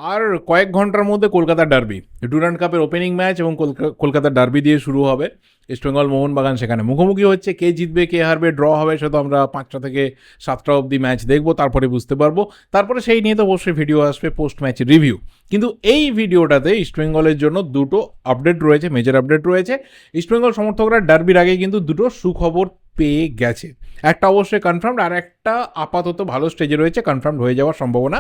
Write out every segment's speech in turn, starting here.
আর কয়েক ঘন্টার মধ্যে কলকাতা ডার্বি, ডুরান্ড কাপের ওপেনিং ম্যাচ এবং কলকাতা ডার্বি দিয়ে শুরু হবে। ইস্টবেঙ্গল মোহনবাগান সেখানে মুখোমুখি হচ্ছে। কে জিতবে কে হারবে ড্র হবে সে তো আমরা 5টা থেকে 7টা অবধি ম্যাচ দেখবো, তারপরে বুঝতে পারবো। তারপরে সেই নিয়ে তো অবশ্যই ভিডিও আসবে, পোস্ট ম্যাচ রিভিউ। কিন্তু এই ভিডিওটাতে ইস্টবেঙ্গলের জন্য দুটো আপডেট রয়েছে, মেজর আপডেট রয়েছে। ইস্টবেঙ্গল সমর্থকরা ডার্বির আগে কিন্তু দুটো সুখবর পেয়ে গেছে। একটা অবশ্যই কনফার্মড, আর একটা আপাতত ভালো স্টেজে রয়েছে, কনফার্মড হয়ে যাওয়ার সম্ভাবনা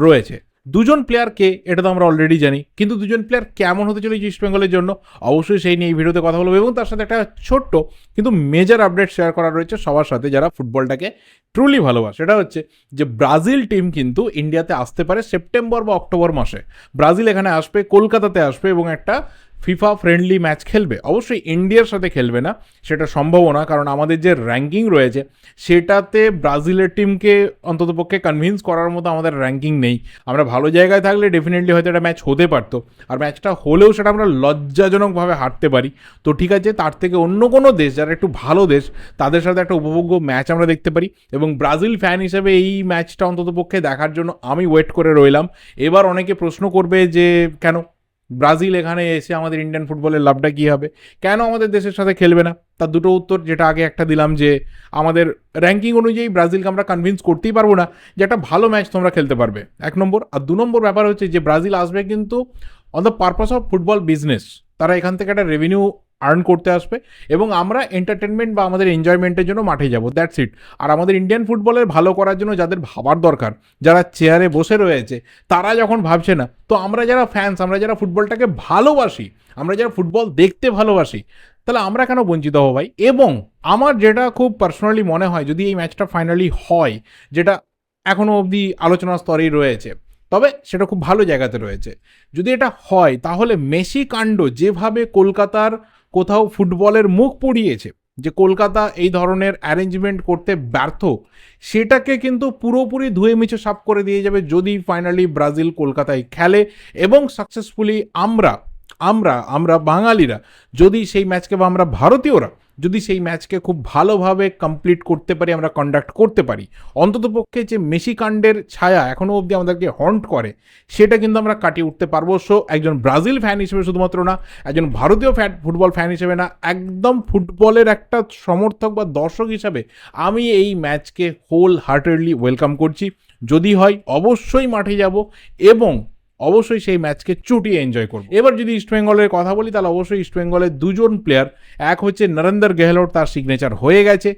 রয়েছে। দুজন প্লেয়ার কে এটা তো আমরা অলরেডি জানি, কিন্তু দুজন প্লেয়ার কেমন হতে চলেছে ইস্টবেঙ্গলের জন্য অবশ্যই সেই নিয়ে এই ভিডিওতে কথা বলবো। এবং তার সাথে একটা ছোট্ট কিন্তু মেজর আপডেট শেয়ার করা রয়েছে সবার সাথে যারা ফুটবলটাকে ট্রুলি ভালোবাসে। সেটা হচ্ছে যে ব্রাজিল টিম কিন্তু ইন্ডিয়াতে আসতে পারে সেপ্টেম্বর বা অক্টোবর মাসে। ব্রাজিল এখানে আসবে, কলকাতাতে আসবে এবং একটা ফিফা ফ্রেন্ডলি ম্যাচ খেলবে। অবশ্যই ইন্ডিয়ার সাথে খেলবে না, সেটা সম্ভব না, কারণ আমাদের যে র্যাঙ্কিং রয়েছে সেটাতে ব্রাজিলের টিমকে অন্ততপক্ষে কনভিন্স করার মতো আমাদের র্যাঙ্কিং নেই। আমরা ভালো জায়গায় থাকলে ডেফিনেটলি হয়তো একটা ম্যাচ হতে পারতো, আর ম্যাচটা হলেও সেটা আমরা লজ্জাজনকভাবে হারতে পারি। তো ঠিক আছে, তার থেকে অন্য কোনো দেশ যারা একটু ভালো দেশ তাদের সাথে একটা উপভোগ্য ম্যাচ আমরা দেখতে পারি। এবং ব্রাজিল ফ্যান হিসেবে এই ম্যাচটা অন্ততপক্ষে দেখার জন্য আমি ওয়েট করে রইলাম। এবার অনেকে প্রশ্ন করবে যে কেন ব্রাজিল এখানে এসে আমাদের ইন্ডিয়ান ফুটবলের লাভটা কী হবে, কেন আমাদের দেশের সাথে খেলবে না? তার দুটো উত্তর, যেটা আগে একটা দিলাম যে আমাদের র্যাঙ্কিং অনুযায়ী ব্রাজিলকে আমরা কনভিন্স করতেই পারবো না যে একটা ভালো ম্যাচ তোমরা খেলতে পারবে, 1 নম্বর। আর 2 নম্বর ব্যাপার হচ্ছে যে ব্রাজিল আসবে কিন্তু on the purpose of football business. তারা এখান থেকে একটা রেভিনিউ আর্ন করতে আসবে এবং আমরা এন্টারটেনমেন্ট বা আমাদের এনজয়মেন্টের জন্য মাঠে যাব, দ্যাটস ইট। আর আমাদের ইন্ডিয়ান ফুটবলের ভালো করার জন্য যাদের ভাবার দরকার, যারা চেয়ারে বসে রয়েছে, তারা যখন ভাবছে না, তো আমরা যারা ফ্যান্স, আমরা যারা ফুটবলটাকে ভালোবাসি, আমরা যারা ফুটবল দেখতে ভালোবাসি, তাহলে আমরা কেন বঞ্চিত হবো ভাই? এবং আমার যেটা খুব পার্সোনালি মনে হয়, যদি এই ম্যাচটা ফাইনালি হয়, যেটা এখনও অবধি আলোচনার স্তরেই রয়েছে, তবে সেটা খুব ভালো জায়গাতে রয়েছে, যদি এটা হয় তাহলে মেসি কাণ্ড যেভাবে কলকাতার কোথাও ফুটবলের মুখ পুড়িয়েছে, যে কলকাতা এই ধরনের অ্যারেঞ্জমেন্ট করতে ব্যর্থ, সেটাকে কিন্তু পুরোপুরি ধুয়ে মুছে সাফ করে দিয়ে যাবে যদি ফাইনালি ব্রাজিল কলকাতায় খেলে এবং সাকসেসফুলি আমরা আমরা আমরা বাঙালিরা যদি সেই ম্যাচকে, বা আমরা ভারতীয়রা যদি সেই ম্যাচকে খুব ভালোভাবে কমপ্লিট করতে পারি, আমরা কন্ডাক্ট করতে পারি, অন্ততপক্ষে যে মেসি কাণ্ডের ছায়া এখনও অবধি আমাদেরকে হন্ট করে সেটা কিন্তু আমরা কাটিয়ে উঠতে পারবো। সো একজন ব্রাজিল ফ্যান হিসেবে শুধুমাত্র না, একজন ভারতীয় ফুটবল ফ্যান হিসেবে না, একদম ফুটবলের একটা সমর্থক বা দর্শক হিসাবে আমি এই ম্যাচকে হোল হার্টেডলি ওয়েলকাম করছি। যদি হয় অবশ্যই মাঠে যাব এবং অবশ্যই সেই ম্যাচকে চুটিয়ে এনজয় করব। এবার যদি ইস্টবেঙ্গলের কথা বলি, তাহলে অবশ্যই ইস্টবেঙ্গলের দুজন প্লেয়ার, এক হচ্ছে নরেন্দর গেহলট, তার সিগনেচার হয়ে গেছে,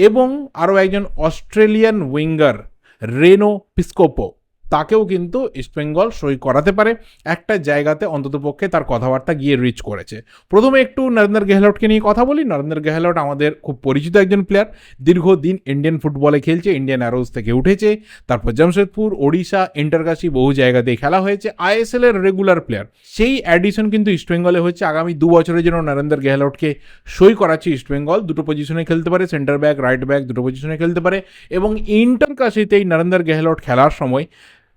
এবং আরও একজন অস্ট্রেলিয়ান উইঙ্গার রেনো পিসকোপো, তাকেও কিন্তু ইস্টবেঙ্গল সই করাতে পারে একটা জায়গাতে, অন্ততপক্ষে তার কথাবার্তা গিয়ে রিচ করেছে। প্রথমে একটু নরেন্দর গেহলটকে নিয়ে কথা বলি। নরেন্দর গেহলট আমাদের খুব পরিচিত একজন প্লেয়ার, দীর্ঘদিন ইন্ডিয়ান ফুটবলে খেলছে, ইন্ডিয়ান অ্যারোজ থেকে উঠেছে, তারপর জামশেদপুর, ওড়িশা, ইন্টারকাশি বহু জায়গাতেই খেলা হয়েছে, আইএসএল এর রেগুলার প্লেয়ার। সেই অ্যাডিশন কিন্তু ইস্টবেঙ্গলে হচ্ছে। আগামী 2 বছরের জন্য নরেন্দর গেহলটকে সই করাচ্ছে ইস্টবেঙ্গল। দুটো পজিশনে খেলতে পারে, সেন্টার ব্যাক, রাইট ব্যাক, দুটো পজিশনে খেলতে পারে। এবং ইন্টারকাশিতেই নরেন্দর গেহলট খেলার সময়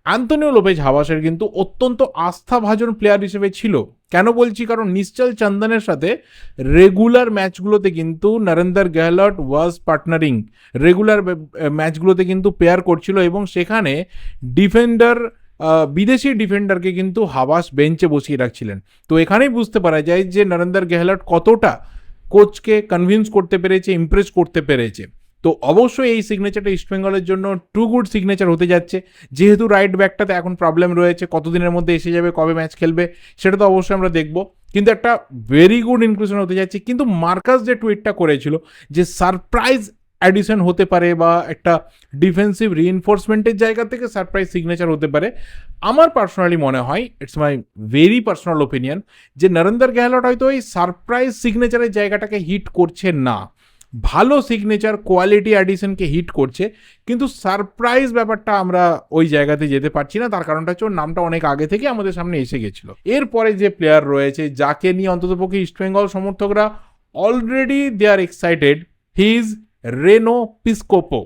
আন্তোনিও লোপেজ হাবাসের কিন্তু অত্যন্ত আস্থাভাজন প্লেয়ার হিসেবে ছিল। কেন বলছি? কারণ নিশ্চল চন্দনের সাথে রেগুলার ম্যাচগুলোতে কিন্তু নরেন্দর গেহলট ওয়াজ পার্টনারিং, রেগুলার ম্যাচগুলোতে কিন্তু পেয়ার করছিল, এবং সেখানে ডিফেন্ডার, বিদেশি ডিফেন্ডারকে কিন্তু হাবাস বেঞ্চে বসিয়ে রাখছিলেন। তো এখানেই বুঝতে পারা যায় যে নরেন্দর গেহলট কতটা কোচকে কনভিন্স করতে পেরেছে, ইমপ্রেস করতে পেরেছে। তো অবশ্যই এই সিগনেচারটা ইস্টবেঙ্গলের জন্য টু গুড সিগনেচার হতে যাচ্ছে। যেহেতু রাইট ব্যাকটাতে এখন প্রবলেম রয়েছে, কতদিনের মধ্যে এসে যাবে, কবে ম্যাচ খেলবে সেটা তো অবশ্যই আমরা দেখব, কিন্তু একটা ভেরি গুড ইনক্লুশন হতে যাচ্ছে। কিন্তু মার্কাস যে টুইটটা করেছিল যে সারপ্রাইজ অ্যাডিশন হতে পারে বা একটা ডিফেন্সিভ রিইনফোর্সমেন্টের জায়গা থেকে সারপ্রাইজ সিগনেচার হতে পারে, আমার পার্সোনালি মনে হয়, it's my very personal opinion, যে নরেন্দর গেহলট হয়তো এই সারপ্রাইজ সিগনেচারের জায়গাটাকে হিট করছে না, ভালো সিগনেচার কোয়ালিটি অ্যাডিশনকে হিট করছে, কিন্তু সারপ্রাইজ ব্যাপারটা আমরা ওই জায়গাতে যেতে পারছি না। তার কারণটা হচ্ছে ওর নামটা অনেক আগে থেকে আমাদের সামনে এসে গেছিল। এরপরে যে প্লেয়ার রয়েছে, যাকে নিয়ে অন্ততপক্ষে ইস্টবেঙ্গল সমর্থকরা already they are excited, he is Reno Piscopo.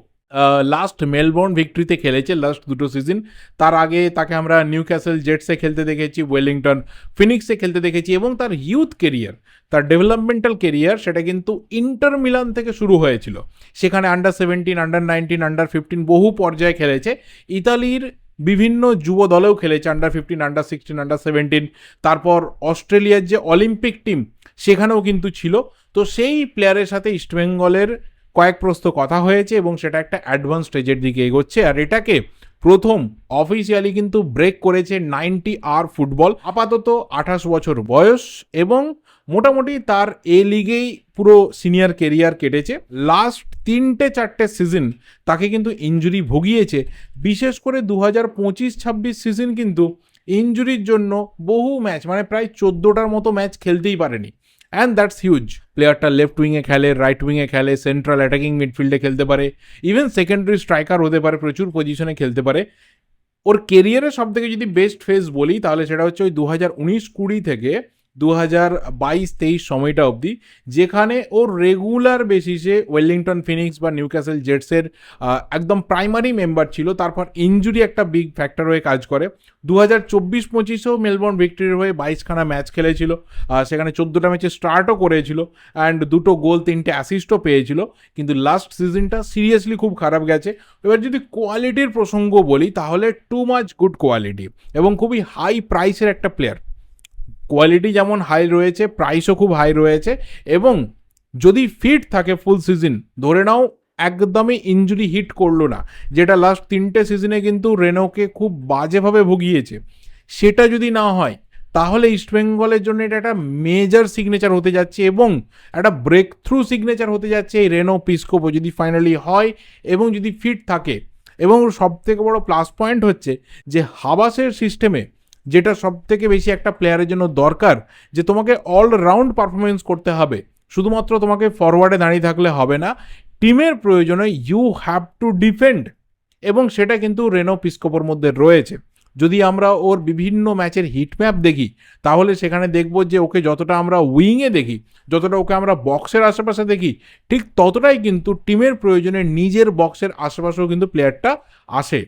Last Melbourne ভিক্টরিতে খেলেছে লাস্ট 2 সিজন। তার আগে তাকে আমরা নিউক্যাসল জেটসে খেলতে দেখেছি, ওয়েলিংটন ফিনিক্সে খেলতে দেখেছি, এবং তার ইউথ কেরিয়ার, তার ডেভেলপমেন্টাল কেরিয়ার, সেটা কিন্তু ইন্টার মিলান থেকে শুরু হয়েছিল। সেখানে আন্ডার 17, আন্ডার 19, আন্ডার 15 বহু পর্যায়ে খেলেছে। ইতালির বিভিন্ন যুব দলেও খেলেছে, আন্ডার 15, আন্ডার 16, আন্ডার 17, তারপর অস্ট্রেলিয়ার যে অলিম্পিক টিম সেখানেও কিন্তু ছিল। তো সেই প্লেয়ারের সাথে ইস্টবেঙ্গলের কয়েক প্রস্ত কথা হয়েছে এবং সেটা একটা অ্যাডভান্স স্টেজের দিকে এগোচ্ছে। আর এটাকে প্রথম অফিসিয়ালি কিন্তু ব্রেক করেছে 90 ফুটবল। আপাতত 28 বছর বয়স এবং মোটামুটি তার এ লিগেই পুরো সিনিয়র কেরিয়ার কেটেছে। লাস্ট 3-4 সিজন তাকে কিন্তু ইনজুরি ভুগিয়েছে, বিশেষ করে 2025-26 সিজন কিন্তু ইনজুরির জন্য বহু ম্যাচ, মানে প্রায় 14টার মতো ম্যাচ খেলতেই পারেনি। And that's huge. প্লেয়ারটা লেফট উইংয়ে খেলে, রাইট উইংয়ে খেলে, সেন্ট্রাল অ্যাটাকিং মিডফিল্ডে খেলতে পারে, ইভেন সেকেন্ডারি স্ট্রাইকার হতে পারে, প্রচুর পজিশনে খেলতে পারে। ওর কেরিয়ারের সব থেকে যদি বেস্ট ফেজ বলি তাহলে সেটা হচ্ছে ওই 2019-20 থেকে 2022-23 সময়টা অবধি, যেখানে ওর রেগুলার বেসিসে ওয়েলিংটন ফিনিক্স বা নিউক্যাসল জেটসের একদম প্রাইমারি মেম্বার ছিল। তারপর ইনজুরি একটা বিগ ফ্যাক্টর হয়ে কাজ করে। 2024-25-এও মেলবোর্ন ভিক্টরির হয়ে 22খানা ম্যাচ খেলেছিল, সেখানে 14টা ম্যাচে স্টার্টও করেছিল অ্যান্ড 2টো গোল 3টে অ্যাসিস্টও পেয়েছিল। কিন্তু লাস্ট সিজনটা সিরিয়াসলি খুব খারাপ গেছে। এবার যদি কোয়ালিটির প্রসঙ্গ বলি তাহলে টু মাচ গুড কোয়ালিটি এবং খুবই হাই প্রাইসের একটা প্লেয়ার। কোয়ালিটি যেমন হাই রয়েছে, প্রাইসও খুব হাই রয়েছে এবং যদি ফিট থাকে ফুল সিজন, ধরে নাও একদমই ইনজুরি হিট করলো না, যেটা লাস্ট 3টে সিজনে কিন্তু রেনোকে খুব বাজেভাবে ভুগিয়েছে, সেটা যদি না হয় তাহলে ইস্টবেঙ্গলের জন্য এটা একটা মেজর সিগনেচার হতে যাচ্ছে এবং একটা ব্রেক থ্রু সিগনেচার হতে যাচ্ছে এই রেনো পিসকোপো যদি ফাইনালি হয় এবং যদি ফিট থাকে। এবং সব থেকে বড় প্লাস পয়েন্ট হচ্ছে যে হাবাসের সিস্টেমে যেটা সব থেকে বেশি একটা প্লেয়ারের জন্য দরকার, যে তোমাকে অলরাউন্ড পারফরমেন্স করতে হবে, শুধুমাত্র তোমাকে ফরওয়ার্ডে দাঁড়িয়ে থাকলে হবে না, টিমের প্রয়োজনে ইউ হ্যাভ টু ডিফেন্ড, এবং সেটা কিন্তু রেনো পিসকোপোর মধ্যে রয়েছে। যদি আমরা ওর বিভিন্ন ম্যাচের হিটম্যাপ দেখি তাহলে সেখানে দেখব যে ওকে যতটা আমরা উইংয়ে দেখি, যতটা ওকে আমরা বক্সের আশেপাশে দেখি, ঠিক ততটাই কিন্তু টিমের প্রয়োজনে নিজের বক্সের আশেপাশেও কিন্তু প্লেয়ারটা আসে।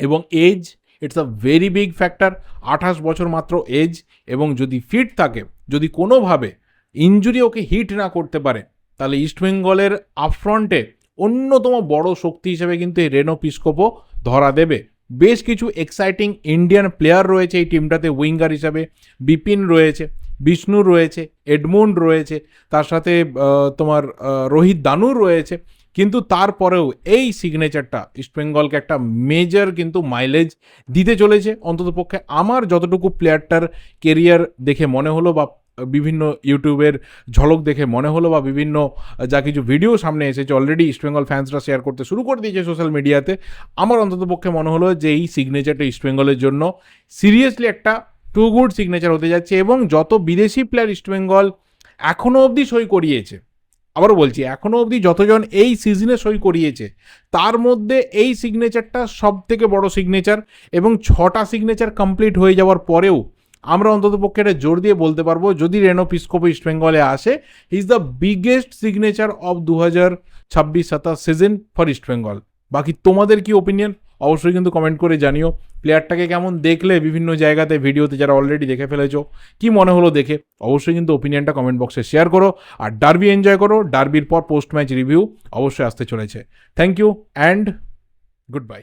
এবং age, it's a very big factor. 28 বছর মাত্র এজ, এবং যদি ফিট থাকে, যদি কোনোভাবে ইনজুরি ওকে হিট না করতে পারে, তাহলে ইস্টবেঙ্গলের আপফ্রন্টে অন্যতম বড় শক্তি হিসেবে কিন্তু এই রেনো পিসকোপো ধরা দেবে। বেশ কিছু এক্সাইটিং ইন্ডিয়ান প্লেয়ার রয়েছে এই টিমটাতে উইঙ্গার হিসাবে। বিপিন রয়েছে, বিষ্ণু রয়েছে, এডমন্ড রয়েছে, তার সাথে তোমার রোহিত দানু রয়েছে। কিন্তু তারপরেও এই সিগনেচারটা ইস্টবেঙ্গলকে একটা মেজর কিন্তু মাইলেজ দিতে চলেছে। অন্ততপক্ষে আমার যতটুকু প্লেয়ারটার কেরিয়ার দেখে মনে হলো, বা বিভিন্ন ইউটিউবের ঝলক দেখে মনে হলো, বা বিভিন্ন যা কিছু ভিডিও সামনে এসেছে অলরেডি ইস্টবেঙ্গল ফ্যান্সরা শেয়ার করতে শুরু করে দিয়েছে সোশ্যাল মিডিয়াতে, আমার অন্ততপক্ষে মনে হলো যে এই সিগনেচারটা ইস্টবেঙ্গলের জন্য সিরিয়াসলি একটা টু গুড সিগনেচার হতে যাচ্ছে। এবং যত বিদেশি প্লেয়ার ইস্টবেঙ্গল এখনও অবধি সই করিয়েছে, আবারও বলছি, এখনও অবধি যতজন এই সিজনে সই করিয়েছে, তার মধ্যে এই সিগনেচারটা সব থেকে বড় সিগনেচার। এবং 6টা সিগনেচার কমপ্লিট হয়ে যাওয়ার পরেও আমরা অন্ততপক্ষে এটা জোর দিয়ে বলতে পারবো, যদি রেনো পিসকোপো ইস্টবেঙ্গলে আসে, he is the biggest signature of 2026-27 season for East Bengal. বাকি তোমাদের কি ওপিনিয়ন অবশ্যই কিন্তু কমেন্ট করে জানিও। প্লেয়ারটাকে কেমন দেখলে বিভিন্ন জায়গাতে, ভিডিওতে যারা অলরেডি দেখে ফেলেছো, কি মনে হলো দেখে, অবশ্যই কিন্তু ওপিনিয়নটা কমেন্ট বক্সে শেয়ার করো। আর ডার্বি এনজয় করো, ডার্বির পর পোস্ট ম্যাচ রিভিউ অবশ্যই আসতে চলেছে। Thank you and good bye.